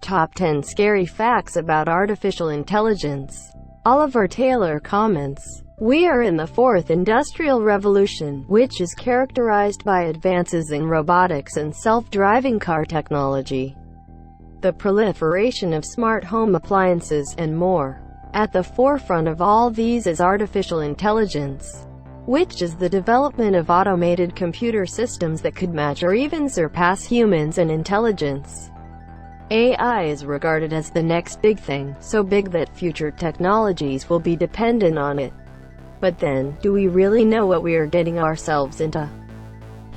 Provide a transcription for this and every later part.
Top 10 Scary Facts About Artificial Intelligence. Oliver Taylor comments, "We are in the fourth industrial revolution, which is characterized by advances in robotics and self-driving car technology, the proliferation of smart home appliances, and more. At the forefront of all these is artificial intelligence, which is the development of automated computer systems that could match or even surpass humans in intelligence. AI is regarded as the next big thing, so big that future technologies will be dependent on it. But then, do we really know what we are getting ourselves into?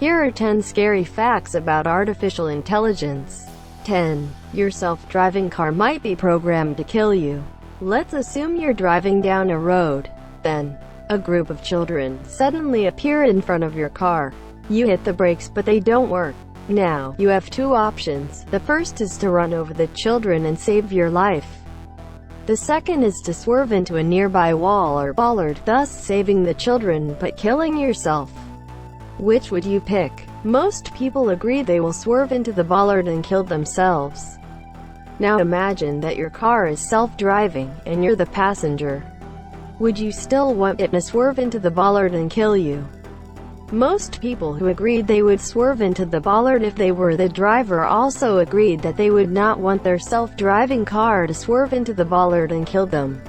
Here are 10 scary facts about artificial intelligence. 10. Your self-driving car might be programmed to kill you. Let's assume you're driving down a road. Then, a group of children suddenly appear in front of your car. You hit the brakes, but they don't work. Now, you have two options. The first is to run over the children and save your life. The second is to swerve into a nearby wall or bollard, thus saving the children but killing yourself. Which would you pick? Most people agree they will swerve into the bollard and kill themselves. Now imagine that your car is self-driving, and you're the passenger. Would you still want it to swerve into the bollard and kill you? Most people who agreed they would swerve into the bollard if they were the driver also agreed that they would not want their self-driving car to swerve into the bollard and kill them.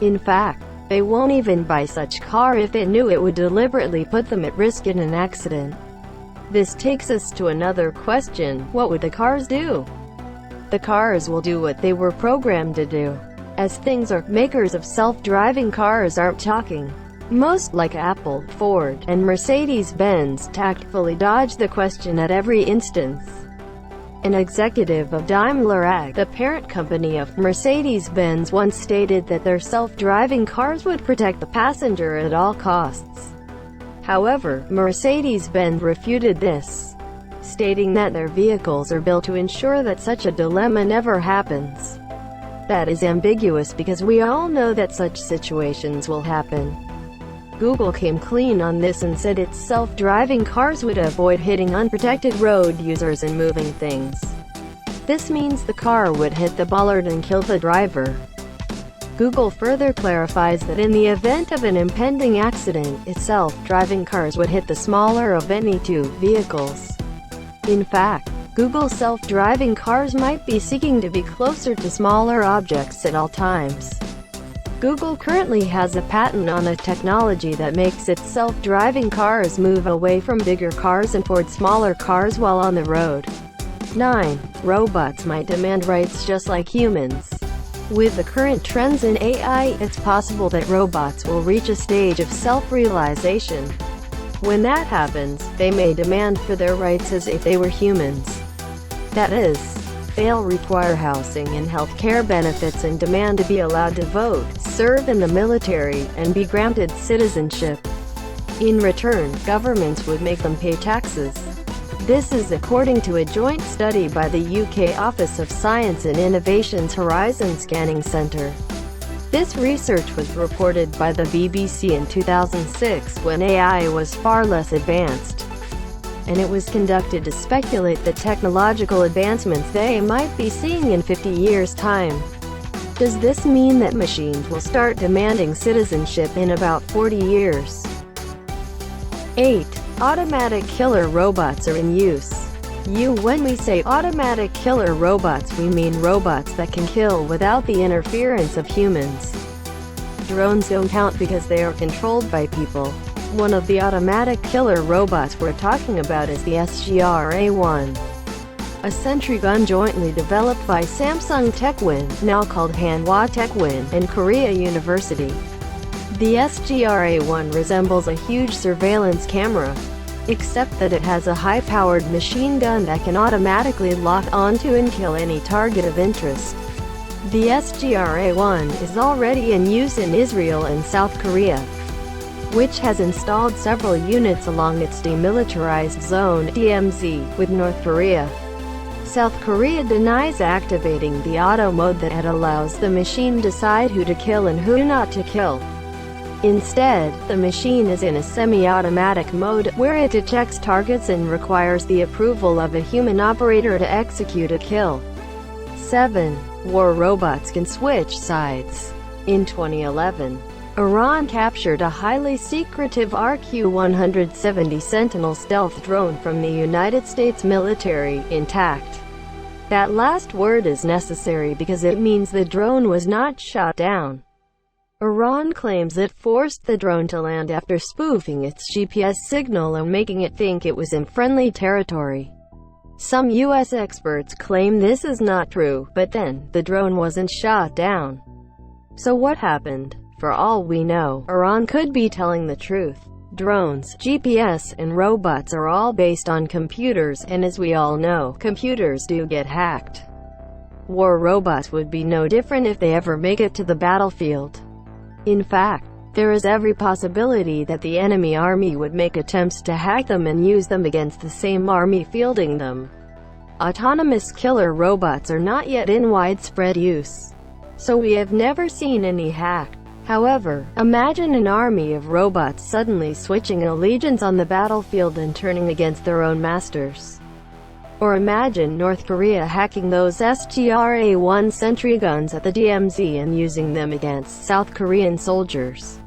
In fact, they won't even buy such car if they knew it would deliberately put them at risk in an accident. This takes us to another question: what would the cars do? The cars will do what they were programmed to do. As things are, makers of self-driving cars aren't talking. Most, like Apple, Ford, and Mercedes-Benz, tactfully dodge the question at every instance. An executive of Daimler AG, the parent company of Mercedes-Benz, once stated that their self-driving cars would protect the passenger at all costs. However, Mercedes-Benz refuted this, stating that their vehicles are built to ensure that such a dilemma never happens. That is ambiguous because we all know that such situations will happen. Google came clean on this and said its self-driving cars would avoid hitting unprotected road users and moving things. This means the car would hit the bollard and kill the driver. Google further clarifies that in the event of an impending accident, its self-driving cars would hit the smaller of any two vehicles. In fact, Google's self-driving cars might be seeking to be closer to smaller objects at all times. Google currently has a patent on a technology that makes its self-driving cars move away from bigger cars and toward smaller cars while on the road. 9. Robots might demand rights just like humans. With the current trends in AI, it's possible that robots will reach a stage of self-realization. When that happens, they may demand for their rights as if they were humans. That is, they'll require housing and health care benefits and demand to be allowed to vote, serve in the military, and be granted citizenship. In return, governments would make them pay taxes. This is according to a joint study by the UK Office of Science and Innovation's Horizon Scanning Centre. This research was reported by the BBC in 2006 when AI was far less advanced, and it was conducted to speculate the technological advancements they might be seeing in 50 years' time. Does this mean that machines will start demanding citizenship in about 40 years? 8. Automatic killer robots are in use. When we say automatic killer robots, we mean robots that can kill without the interference of humans. Drones don't count because they are controlled by people. One of the automatic killer robots we're talking about is the SGR-A1, a sentry gun jointly developed by Samsung Techwin, now called Hanwha Techwin, and Korea University. The SGR-A1 resembles a huge surveillance camera, except that it has a high-powered machine gun that can automatically lock onto and kill any target of interest. The SGR-A1 is already in use in Israel and South Korea, which has installed several units along its demilitarized zone (DMZ) with North Korea. South Korea denies activating the auto mode that allows the machine to decide who to kill and who not to kill. Instead, the machine is in a semi-automatic mode, where it detects targets and requires the approval of a human operator to execute a kill. 7. War robots can switch sides. In 2011, Iran captured a highly secretive RQ-170 Sentinel stealth drone from the United States military, intact. That last word is necessary because it means the drone was not shot down. Iran claims it forced the drone to land after spoofing its GPS signal and making it think it was in friendly territory. Some U.S. experts claim this is not true, but then, the drone wasn't shot down. So what happened? For all we know, Iran could be telling the truth. Drones, GPS, and robots are all based on computers, and as we all know, computers do get hacked. War robots would be no different if they ever make it to the battlefield. In fact, there is every possibility that the enemy army would make attempts to hack them and use them against the same army fielding them. Autonomous killer robots are not yet in widespread use, so we have never seen any hack. However, imagine an army of robots suddenly switching allegiance on the battlefield and turning against their own masters. Or imagine North Korea hacking those SGR-A1 sentry guns at the DMZ and using them against South Korean soldiers.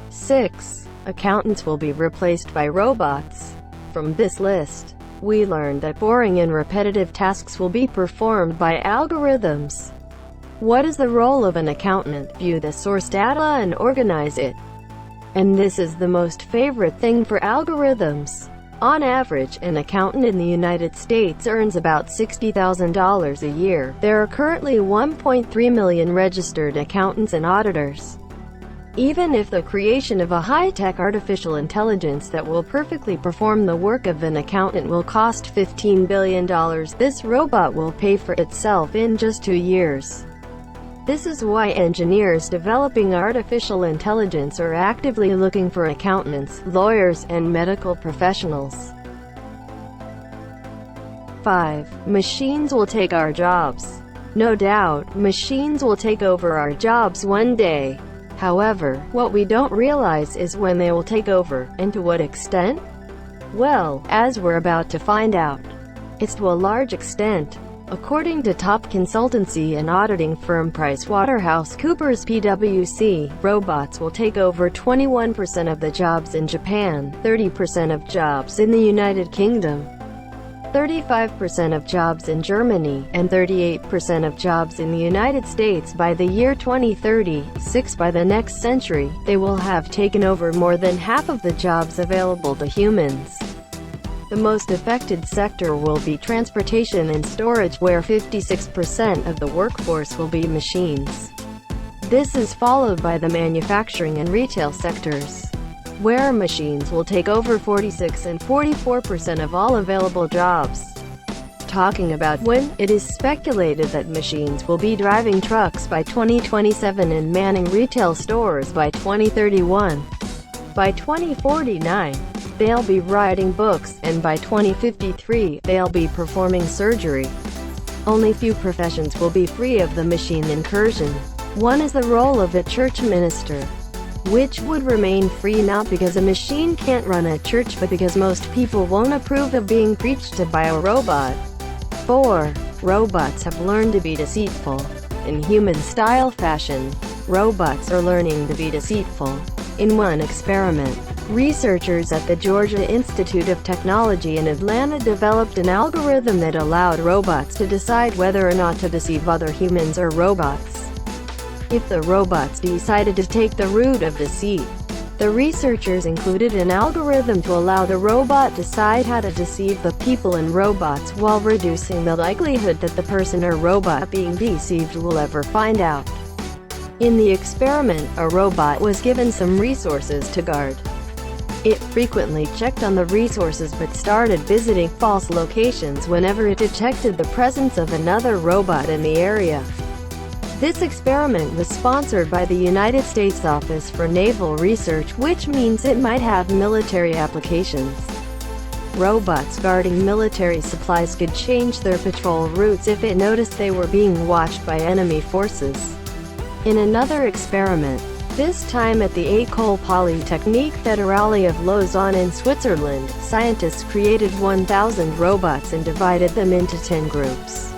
6. Accountants will be replaced by robots. From this list, we learned that boring and repetitive tasks will be performed by algorithms. What is the role of an accountant? View the source data and organize it. And this is the most favorite thing for algorithms. On average, an accountant in the United States earns about $60,000 a year. There are currently 1.3 million registered accountants and auditors. Even if the creation of a high-tech artificial intelligence that will perfectly perform the work of an accountant will cost $15 billion, this robot will pay for itself in just 2 years. This is why engineers developing artificial intelligence are actively looking for accountants, lawyers, and medical professionals. 5. Machines will take our jobs. No doubt, machines will take over our jobs one day. However, what we don't realize is when they will take over, and to what extent? Well, as we're about to find out, it's to a large extent. According to top consultancy and auditing firm PricewaterhouseCoopers PwC, robots will take over 21% of the jobs in Japan, 30% of jobs in the United Kingdom, 35% of jobs in Germany, and 38% of jobs in the United States by the year 2030. 6. By the next century, they will have taken over more than half of the jobs available to humans. The most affected sector will be transportation and storage, where 56% of the workforce will be machines. This is followed by the manufacturing and retail sectors, where machines will take over 46 and 44% of all available jobs. Talking about when, it is speculated that machines will be driving trucks by 2027 and manning retail stores by 2031. By 2049, they'll be writing books, and by 2053, they'll be performing surgery. Only few professions will be free of the machine incursion. One is the role of a church minister, which would remain free not because a machine can't run a church but because most people won't approve of being preached to by a robot. 4. Robots have learned to be deceitful. In human-style fashion, robots are learning to be deceitful. In one experiment, researchers at the Georgia Institute of Technology in Atlanta developed an algorithm that allowed robots to decide whether or not to deceive other humans or robots. If the robots decided to take the route of deceit, the researchers included an algorithm to allow the robot decide how to deceive the people and robots while reducing the likelihood that the person or robot being deceived will ever find out. In the experiment, a robot was given some resources to guard. It frequently checked on the resources but started visiting false locations whenever it detected the presence of another robot in the area. This experiment was sponsored by the United States Office for Naval Research, which means it might have military applications. Robots guarding military supplies could change their patrol routes if it noticed they were being watched by enemy forces. In another experiment, this time at the École Polytechnique Fédérale of Lausanne in Switzerland, scientists created 1,000 robots and divided them into 10 groups.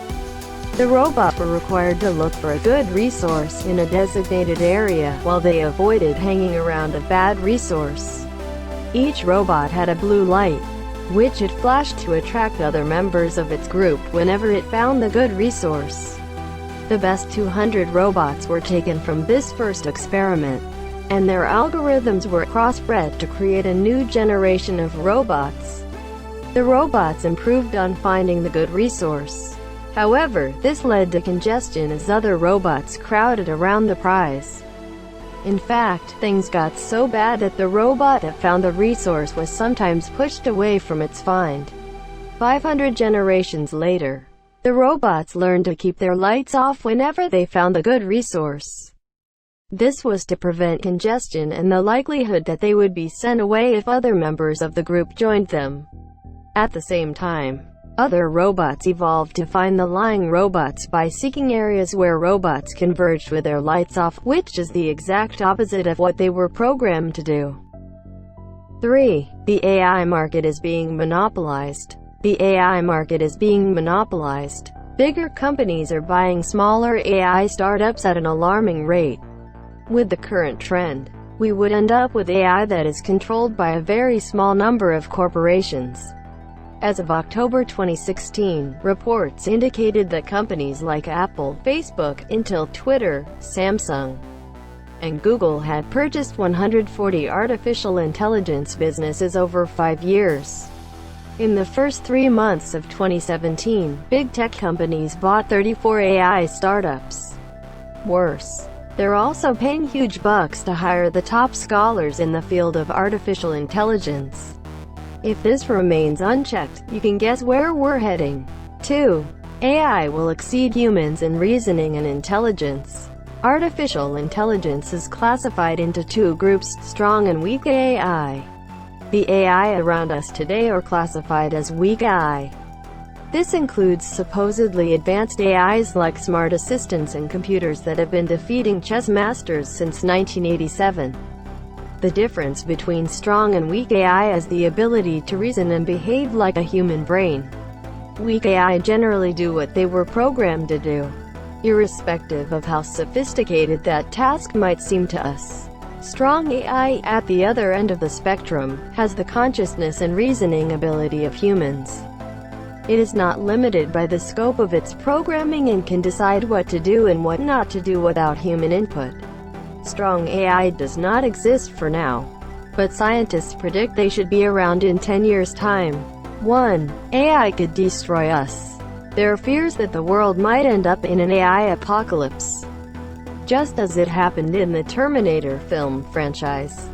The robots were required to look for a good resource in a designated area, while they avoided hanging around a bad resource. Each robot had a blue light, which it flashed to attract other members of its group whenever it found the good resource. The best 200 robots were taken from this first experiment, and their algorithms were crossbred to create a new generation of robots. The robots improved on finding the good resource. However, this led to congestion as other robots crowded around the prize. In fact, things got so bad that the robot that found the resource was sometimes pushed away from its find. 500 generations later, the robots learned to keep their lights off whenever they found the good resource. This was to prevent congestion and the likelihood that they would be sent away if other members of the group joined them. At the same time, other robots evolved to find the lying robots by seeking areas where robots converged with their lights off, which is the exact opposite of what they were programmed to do. 3. The AI market is being monopolized. The AI market is being monopolized. Bigger companies are buying smaller AI startups at an alarming rate. With the current trend, we would end up with AI that is controlled by a very small number of corporations. As of October 2016, reports indicated that companies like Apple, Facebook, Intel, Twitter, Samsung, and Google had purchased 140 artificial intelligence businesses over 5 years. In the first 3 months of 2017, big tech companies bought 34 AI startups. Worse, they're also paying huge bucks to hire the top scholars in the field of artificial intelligence. If this remains unchecked, you can guess where we're heading. 2. AI will exceed humans in reasoning and intelligence. Artificial intelligence is classified into 2 groups, strong and weak AI. The AI around us today are classified as weak AI. This includes supposedly advanced AIs like smart assistants and computers that have been defeating chess masters since 1987. The difference between strong and weak AI is the ability to reason and behave like a human brain. Weak AI generally do what they were programmed to do, irrespective of how sophisticated that task might seem to us. Strong AI, at the other end of the spectrum, has the consciousness and reasoning ability of humans. It is not limited by the scope of its programming and can decide what to do and what not to do without human input. Strong AI does not exist for now, but scientists predict they should be around in 10 years' time. 1. AI could destroy us. There are fears that the world might end up in an AI apocalypse, just as it happened in the Terminator film franchise.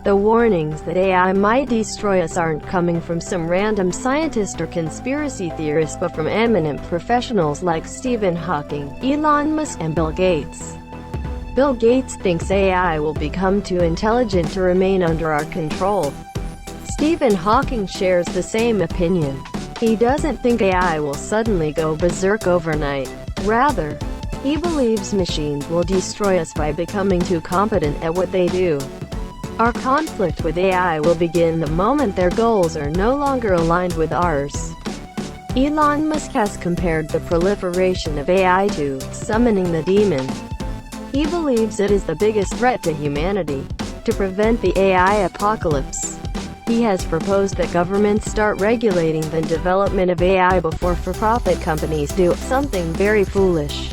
The warnings that AI might destroy us aren't coming from some random scientist or conspiracy theorist, but from eminent professionals like Stephen Hawking, Elon Musk, and Bill Gates. Bill Gates thinks AI will become too intelligent to remain under our control. Stephen Hawking shares the same opinion. He doesn't think AI will suddenly go berserk overnight. Rather, he believes machines will destroy us by becoming too competent at what they do. Our conflict with AI will begin the moment their goals are no longer aligned with ours. Elon Musk has compared the proliferation of AI to summoning the demon. He believes it is the biggest threat to humanity. To prevent the AI apocalypse, he has proposed that governments start regulating the development of AI before for-profit companies do, something very foolish.